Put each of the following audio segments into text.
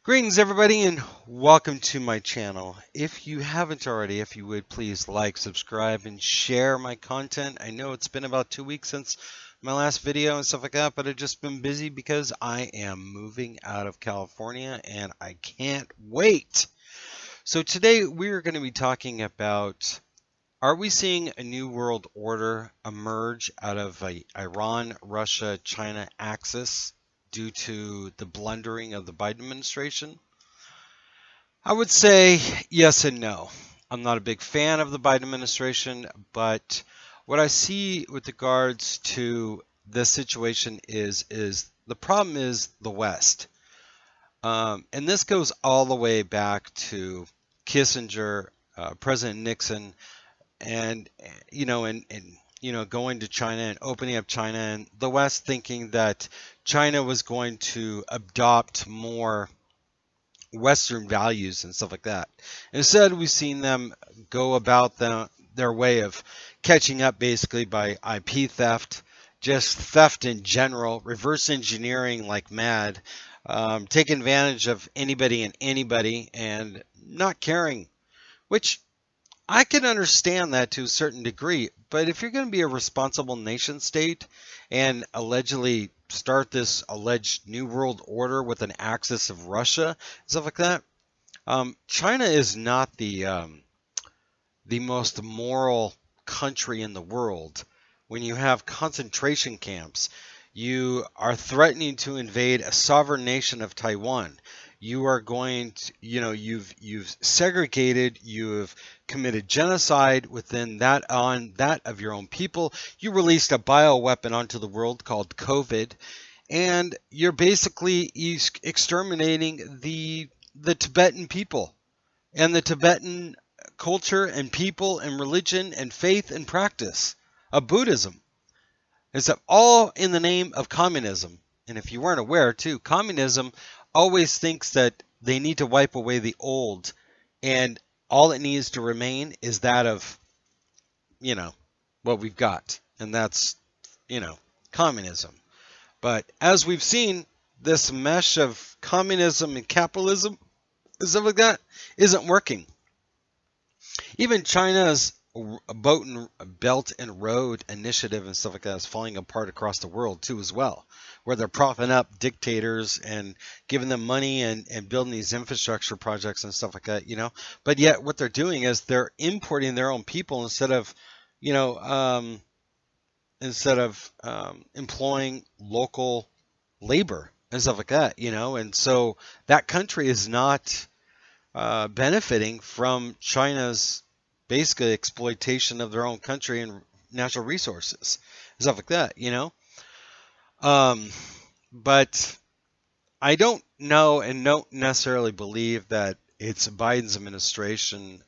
Greetings, everybody, and welcome to my channel. If you haven't already, if you would please like, subscribe, and share my content. I know it's been about 2 weeks since my last video and stuff like that, but I've just been busy because I am moving out of California and I can't wait. So today we're going to be talking about, are we seeing a new world order emerge out of a Iran, Russia, China axis due to the blundering of the Biden administration? I would say yes and no. I'm not a big fan of the Biden administration, but what I see with regards to this situation is the problem is the West, and this goes all the way back to Kissinger, President Nixon, and going to China and opening up China, and the West thinking that China was going to adopt more Western values and stuff like that. Instead, we've seen them go about their way of catching up basically by IP theft, just theft in general, reverse engineering like mad, taking advantage of anybody, and not caring, which I can understand that to a certain degree, but if you're going to be a responsible nation state and allegedly start this alleged new world order with an axis of Russia, stuff like that, China is not the most moral country in the world. When you have concentration camps, you are threatening to invade a sovereign nation of Taiwan. You are going to, you've segregated, you have committed genocide within that of your own people. You released a bioweapon onto the world called COVID, and you're basically exterminating the Tibetan people and the Tibetan culture and people and religion and faith and practice of Buddhism. It's all in the name of communism. And if you weren't aware, too, communism always thinks that they need to wipe away the old, and all it needs to remain is that of, what we've got. And that's, communism. But as we've seen, this mesh of communism and capitalism and stuff like that isn't working. Even China's Belt and Road Initiative and stuff like that is falling apart across the world too, as well, where they're propping up dictators and giving them money and building these infrastructure projects and stuff like that. But yet what they're doing is they're importing their own people you know, instead of employing local labor and stuff like that. And so that country is not benefiting from China's basically exploitation of their own country and natural resources, stuff like that. But I don't know and don't necessarily believe that it's Biden's administration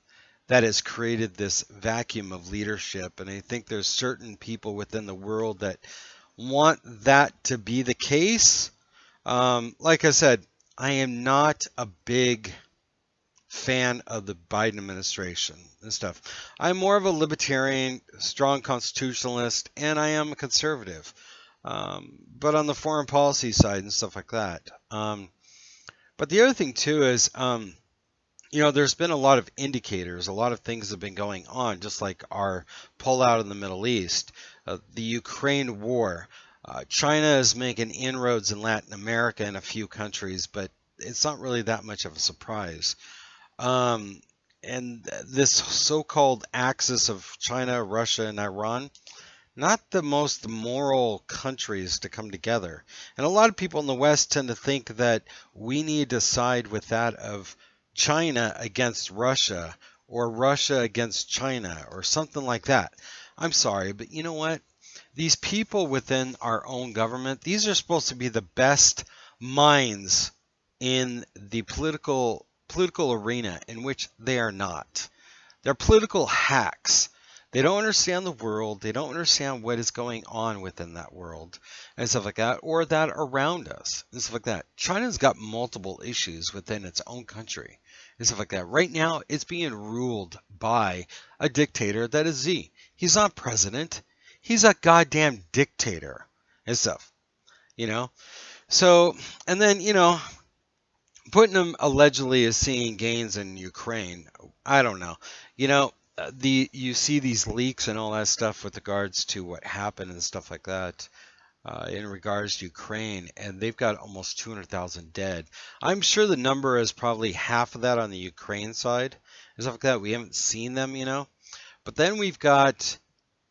that has created this vacuum of leadership. And I think there's certain people within the world that want that to be the case. Like I said, I am not a big fan of the Biden administration and stuff. I'm more of a libertarian, strong constitutionalist, and I am a conservative. But on the foreign policy side and stuff like that. But the other thing too is, there's been a lot of indicators, a lot of things have been going on, just like our pullout in the Middle East, the Ukraine war. China is making inroads in Latin America and a few countries, but it's not really that much of a surprise. And this so-called axis of China, Russia, and Iran, not the most moral countries to come together. And a lot of people in the West tend to think that we need to side with that of China against Russia or Russia against China or something like that. I'm sorry, but you know what? These people within our own government, these are supposed to be the best minds in the political arena, in which they are not. They're political hacks. They don't understand the world. They don't understand what is going on within that world and stuff like that, or that around us and stuff like that. China's got multiple issues within its own country and stuff like that. Right now, it's being ruled by a dictator that is Xi. He's not president. He's a goddamn dictator and stuff, So, and then, Putnam allegedly is seeing gains in Ukraine. I don't know. You know, you see these leaks and all that stuff with regards to what happened and stuff like that in regards to Ukraine, and they've got almost 200,000 dead. I'm sure the number is probably half of that on the Ukraine side and stuff like that. We haven't seen them, you know. But then we've got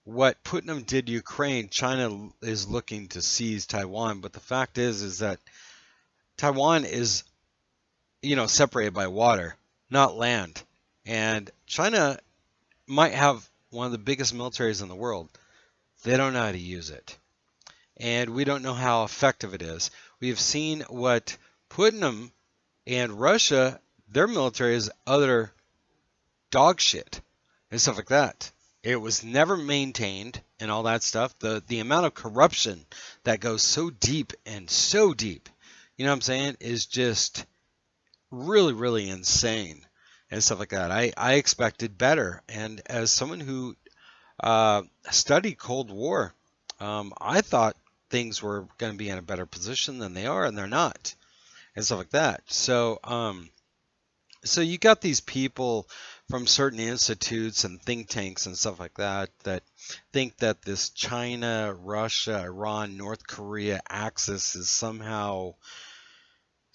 what Putnam did to Ukraine. China is looking to seize Taiwan, but the fact is that Taiwan is, you know, separated by water, not land. And China might have one of the biggest militaries in the world. They don't know how to use it. And we don't know how effective it is. We've seen what Putnam and Russia, their military is utter dog shit and stuff like that. It was never maintained and all that stuff. The amount of corruption that goes so deep and so deep, you know what I'm saying, is just really, really insane and stuff like that. I expected better. And as someone who studied Cold War, I thought things were going to be in a better position than they are, and they're not, and stuff like that. So, so you got these people from certain institutes and think tanks and stuff like that that think that this China, Russia, Iran, North Korea axis is somehow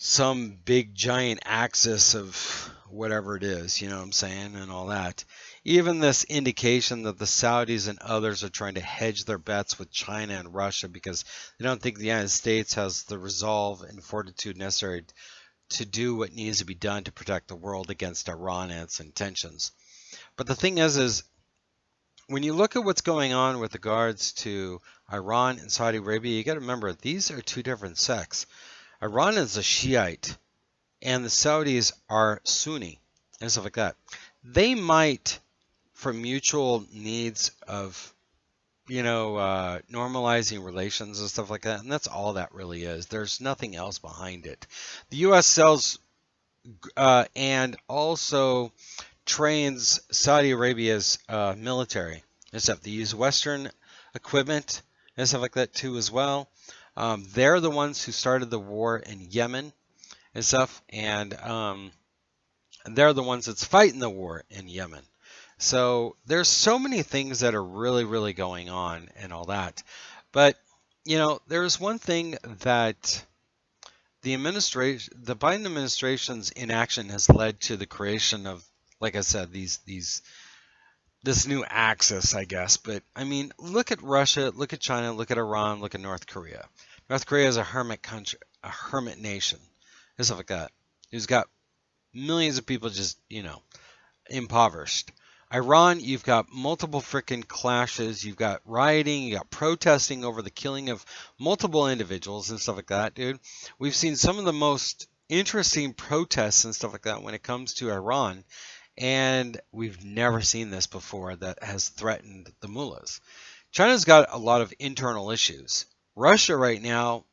some big giant axis of whatever it is, you know what I'm saying, and all that. Even this indication that the Saudis and others are trying to hedge their bets with China and Russia because they don't think the United States has the resolve and fortitude necessary to do what needs to be done to protect the world against Iran and its intentions. But the thing is when you look at what's going on with regards to Iran and Saudi Arabia, you got to remember these are two different sects. Iran is a Shiite, and the Saudis are Sunni, and stuff like that. They might, for mutual needs of, you know, normalizing relations and stuff like that, and that's all that really is. There's nothing else behind it. The U.S. sells and also trains Saudi Arabia's military and stuff. They use Western equipment and stuff like that too as well. They're the ones who started the war in Yemen and stuff, and they're the ones that's fighting the war in Yemen. So there's so many things that are really, really going on and all that. But, you know, there's one thing that the Biden administration's inaction has led to the creation of, like I said, this new axis, I guess. But I mean, look at Russia, look at China, look at Iran, look at North Korea. North Korea is a hermit country, a hermit nation, and stuff like that. Who's got millions of people just, you know, impoverished. Iran, you've got multiple freaking clashes, you've got rioting, you got protesting over the killing of multiple individuals and stuff like that, dude. We've seen some of the most interesting protests and stuff like that when it comes to Iran. And we've never seen this before that has threatened the mullahs. China's got a lot of internal issues. Russia right now,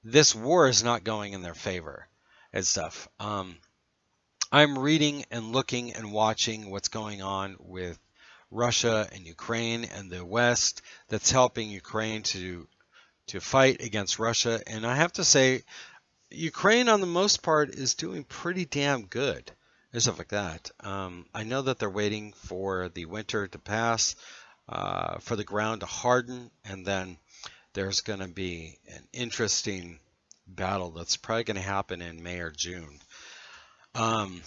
this war is not going in their favor and stuff. I'm reading and looking and watching what's going on with Russia and Ukraine and the West that's helping Ukraine to fight against Russia. And I have to say, Ukraine on the most part is doing pretty damn good. And stuff like that. I know that they're waiting for the winter to pass, for the ground to harden, and then there's going to be an interesting battle that's probably going to happen in May or June. And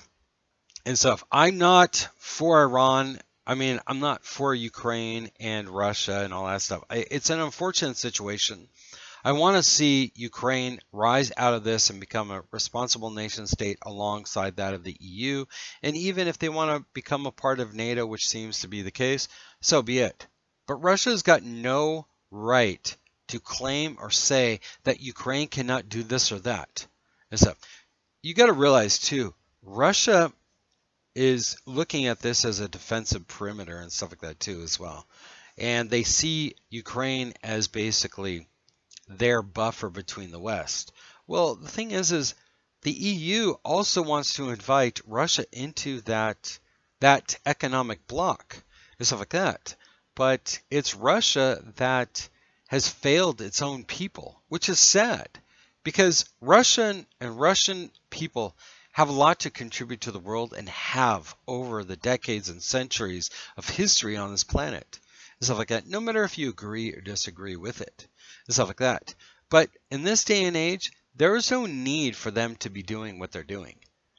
stuff. I'm not for Iran. I mean, I'm not for Ukraine and Russia and all that stuff. It's an unfortunate situation. I want to see Ukraine rise out of this and become a responsible nation state alongside that of the EU. And even if they want to become a part of NATO, which seems to be the case, so be it. But Russia's got no right to claim or say that Ukraine cannot do this or that. And so you got to realize too, Russia is looking at this as a defensive perimeter and stuff like that too as well. And they see Ukraine as basically their buffer between the West. Well, the thing is the EU also wants to invite Russia into that economic bloc and stuff like that. But it's Russia that has failed its own people, which is sad. because Russia and Russian people have a lot to contribute to the world and have over the decades and centuries of history on this planet and stuff like that. No matter if you agree or disagree with it and stuff like that. But in this day and age, there is no need for them to be doing what they're doing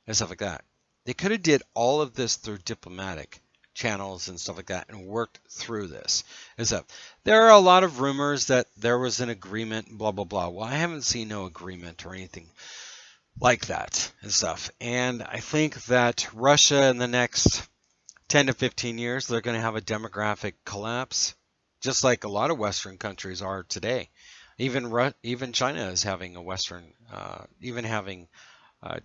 and stuff like that. They could have did all of this through diplomatic channels and stuff like that and worked through this and stuff. There are a lot of rumors that there was an agreement, blah, blah, blah. Well, I haven't seen no agreement or anything like that and stuff. And I think that Russia in the next 10 to 15 years, they're going to have a demographic collapse, just like a lot of Western countries are today. Even China is having a even having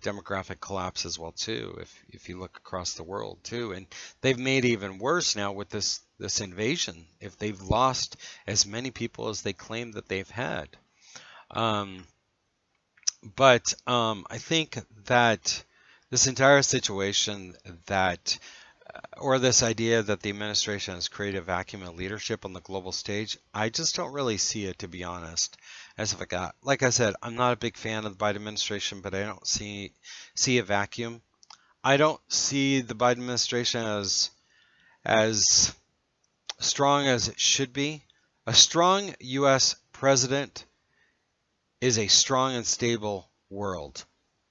demographic collapse as well too. If you look across the world too, and they've made it even worse now with this invasion. If they've lost as many people as they claim that they've had, but I think that this entire situation or this idea that the administration has created a vacuum of leadership on the global stage, I just don't really see it, to be honest. As if like I said, I'm not a big fan of the Biden administration, but I don't see a vacuum. I don't see the Biden administration as strong as it should be. A strong U.S. president is a strong and stable world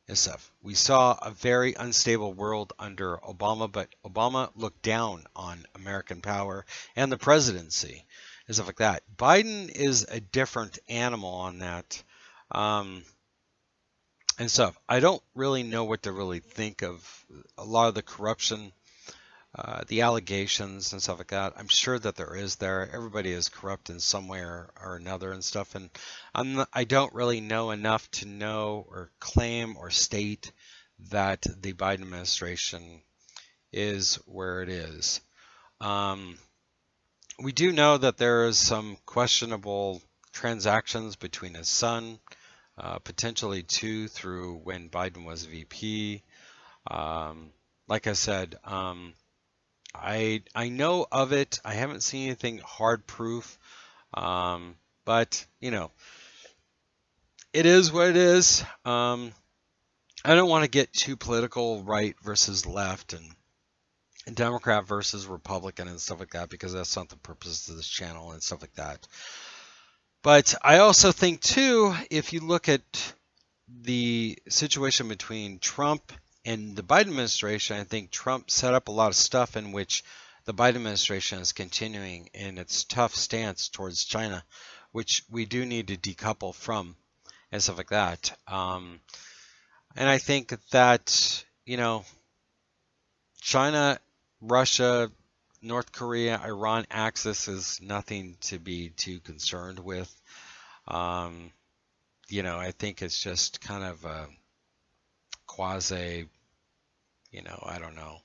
and stuff. We saw a very unstable world under Obama, but Obama looked down on American power and the presidency and stuff like that. Biden is a different animal on that and stuff. I don't really know what to really think of a lot of the corruption, the allegations and stuff like that. I'm sure that there is there. Everybody is corrupt in some way or another and stuff. And I don't really know enough to know or claim or state that the Biden administration is where it is. We do know that there is some questionable transactions between his son, potentially two through when Biden was VP. Like I said, I know of it. I haven't seen anything hard proof, but you know, it is what it is. I don't want to get too political, right versus left, and Democrat versus Republican and stuff like that, because that's not the purpose of this channel and stuff like that. But I also think too, if you look at the situation between Trump and the Biden administration, I think Trump set up a lot of stuff in which the Biden administration is continuing in its tough stance towards China, which we do need to decouple from and stuff like that. And I think that, you know, China, Russia, North Korea, Iran axis is nothing to be too concerned with. You know, I think it's just kind of a quasi, you know, I don't know,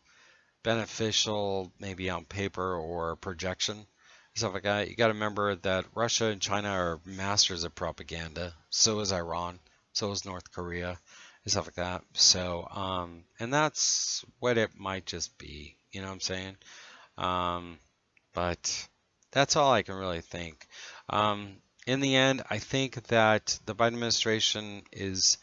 beneficial maybe on paper or projection, stuff like that. You got to remember that Russia and China are masters of propaganda. So is Iran. So is North Korea and stuff like that. So, and that's what it might just be. You know what I'm saying? But that's all I can really think. In the end, I think that the Biden administration is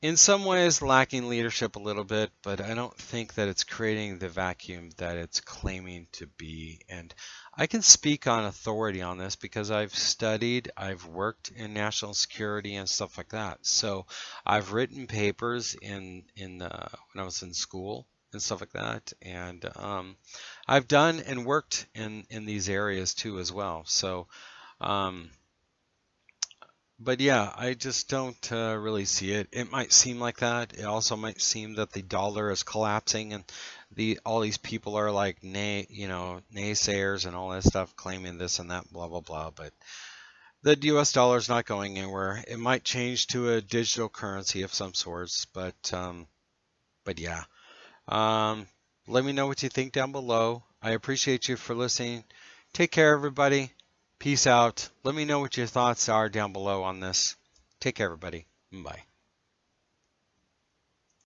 in some ways lacking leadership a little bit, but I don't think that it's creating the vacuum that it's claiming to be. And I can speak on authority on this because I've studied, I've worked in national security and stuff like that. So I've written papers when I was in school and stuff like that, and I've done and worked in these areas too as well. So but yeah, I just don't really see it. It might seem like that. It also might seem that the dollar is collapsing, and all these people are like naysayers and all that stuff, claiming this and that, blah blah blah. But the U.S. dollar is not going anywhere. It might change to a digital currency of some sorts, but yeah. Let me know what you think down below. I appreciate you for listening. Take care, everybody. Peace out. Let me know what your thoughts are down below on this. Take care, everybody. Bye.